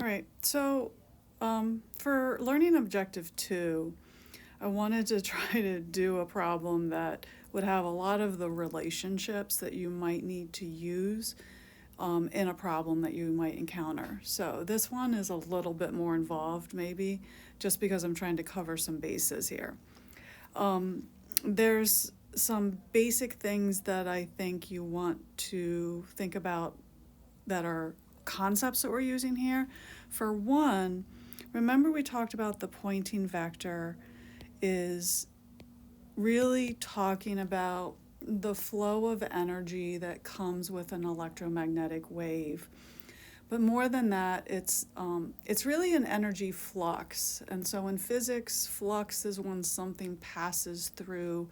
All right, so for learning objective 2, I wanted to try to do a problem that would have a lot of the relationships that you might need to use in a problem that you might encounter. So this one is a little bit more involved, maybe, just because I'm trying to cover some bases here. There's some basic things that I think you want to think about that are concepts that we're using here. For one, remember we talked about the Poynting vector is really talking about the flow of energy that comes with an electromagnetic wave. But more than that, it's really an energy flux. And so in physics, flux is when something passes through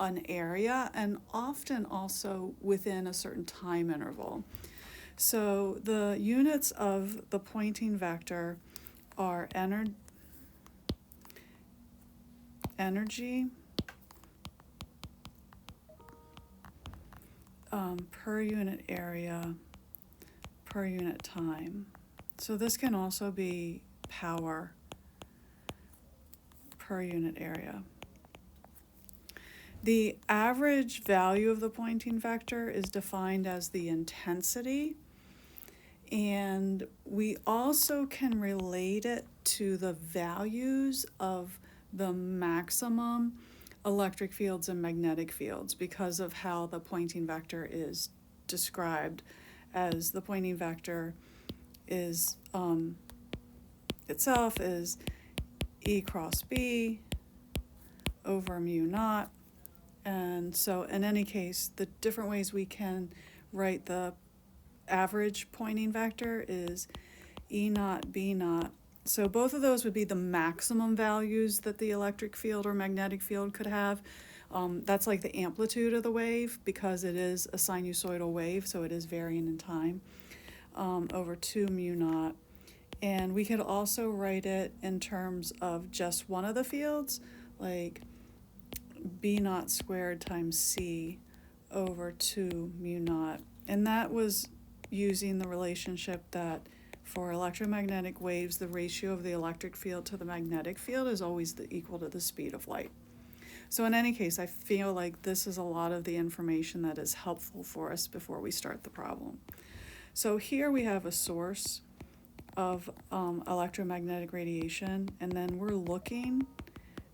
an area and often also within a certain time interval. So the units of the Poynting vector are energy per unit area per unit time. So this can also be power per unit area. The average value of the Poynting vector is defined as the intensity, and we also can relate it to the values of the maximum electric fields and magnetic fields because of how the Poynting vector is described, as the Poynting vector is itself is E cross B over mu naught. And so in any case, the different ways we can write the average Poynting vector is E naught B naught. So both of those would be the maximum values that the electric field or magnetic field could have. That's like the amplitude of the wave because it is a sinusoidal wave, so it is varying in time, over 2 mu naught. And we could also write it in terms of just one of the fields, like B naught squared times C over 2 mu naught. And that was using the relationship that for electromagnetic waves, the ratio of the electric field to the magnetic field is always equal to the speed of light. So in any case, I feel like this is a lot of the information that is helpful for us before we start the problem. So here we have a source of electromagnetic radiation, and then we're looking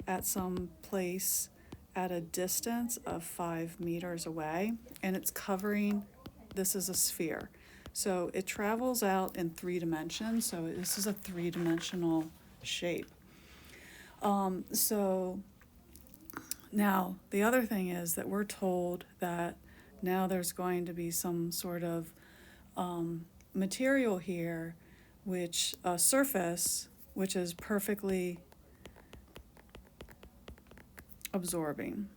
at some place at a distance of 5 meters away, and it's covering, this is a sphere. So it travels out in 3 dimensions, so this is a 3-dimensional shape. So now the other thing is that we're told that now there's going to be some sort of material here, which a surface, which is perfectly absorbing.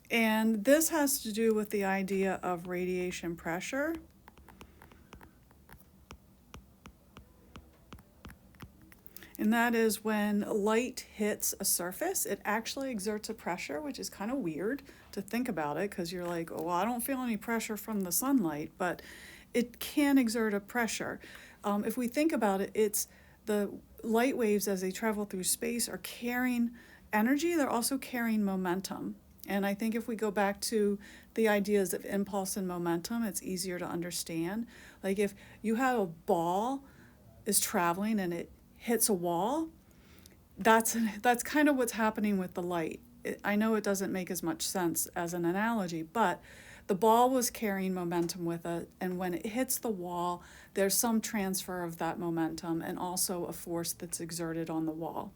And this has to do with the idea of radiation pressure. And that is when light hits a surface, it actually exerts a pressure, which is kind of weird to think about it because you're like, oh, well, I don't feel any pressure from the sunlight, but it can exert a pressure. If we think about it, it's the light waves as they travel through space are carrying energy, they're also carrying momentum. And I think if we go back to the ideas of impulse and momentum, it's easier to understand. Like if you have a ball is traveling and it hits a wall, that's kind of what's happening with the light. I know it doesn't make as much sense as an analogy, but the ball was carrying momentum with it, and when it hits the wall, there's some transfer of that momentum and also a force that's exerted on the wall.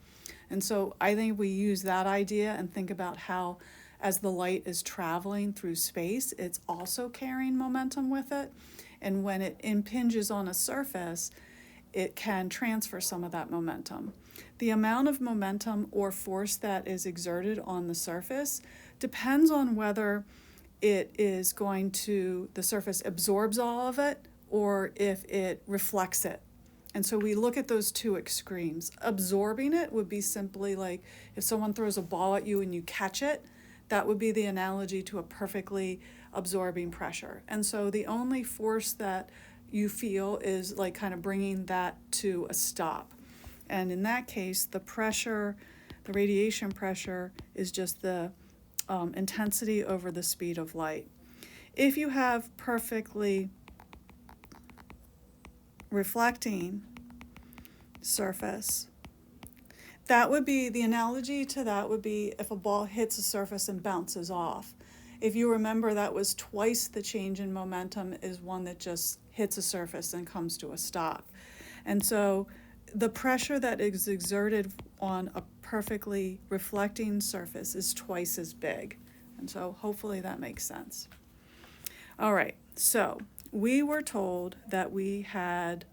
And so I think we use that idea and think about how as the light is traveling through space, it's also carrying momentum with it. And when it impinges on a surface, it can transfer some of that momentum. The amount of momentum or force that is exerted on the surface depends on whether it is going to, the surface absorbs all of it or if it reflects it. And so we look at those two extremes. Absorbing it would be simply like if someone throws a ball at you and you catch it, that would be the analogy to a perfectly absorbing pressure. And so the only force that you feel is like kind of bringing that to a stop. And in that case, the pressure, the radiation pressure, is just the intensity over the speed of light. If you have perfectly reflecting surface, that would be, the analogy to that would be if a ball hits a surface and bounces off. If you remember, that was twice the change in momentum is one that just hits a surface and comes to a stop. And so the pressure that is exerted on a perfectly reflecting surface is twice as big. And so hopefully that makes sense. All right, so we were told that we had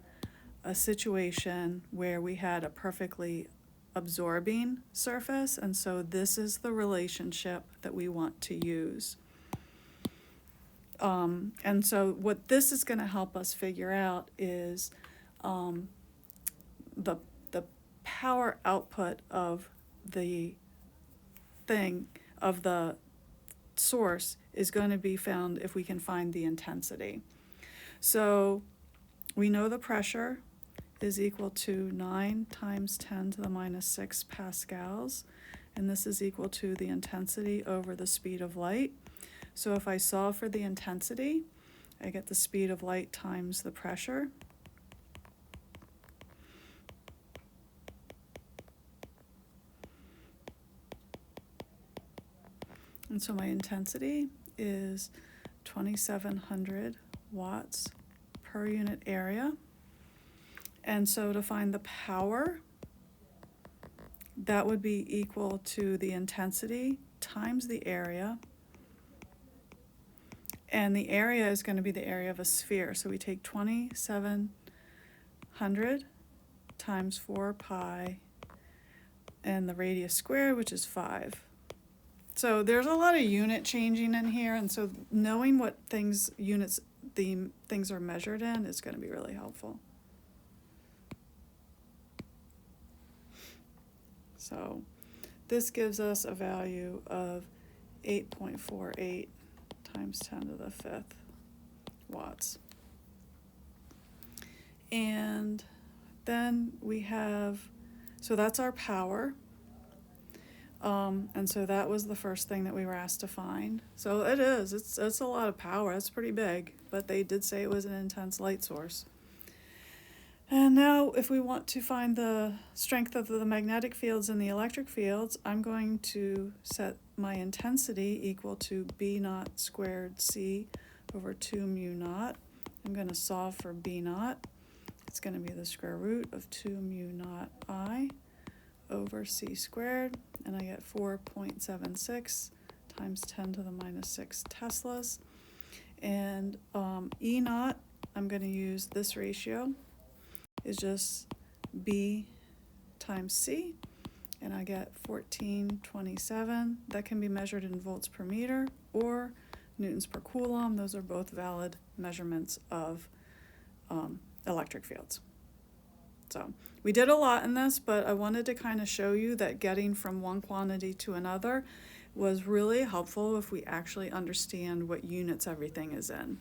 a situation where we had a perfectly absorbing surface, and so this is the relationship that we want to use. And so what this is going to help us figure out is the power output of the thing, of the source, is going to be found if we can find the intensity. So we know the pressure is equal to 9 times 10 to the minus 6 pascals, and this is equal to the intensity over the speed of light. So if I solve for the intensity, I get the speed of light times the pressure. And so my intensity is 2,700 watts per unit area. And so to find the power, that would be equal to the intensity times the area. And the area is going to be the area of a sphere. So we take 2,700 times 4 pi and the radius squared, which is 5. So there's a lot of unit changing in here, and so knowing what things are measured in is going to be really helpful. So this gives us a value of 8.48 times 10 to the 5th watts. And then we have, so that's our power. And so that was the first thing that we were asked to find. So it's a lot of power. That's pretty big, but they did say it was an intense light source. And now if we want to find the strength of the magnetic fields and the electric fields, I'm going to set my intensity equal to B naught squared C over 2 mu naught. I'm going to solve for B naught. It's going to be the square root of 2 mu naught I over C squared, and I get 4.76 times 10 to the minus 6 Teslas. And E naught, I'm going to use this ratio, is just B times C, and I get 1427. That can be measured in volts per meter or newtons per coulomb. Those are both valid measurements of electric fields. So we did a lot in this, but I wanted to kind of show you that getting from one quantity to another was really helpful if we actually understand what units everything is in.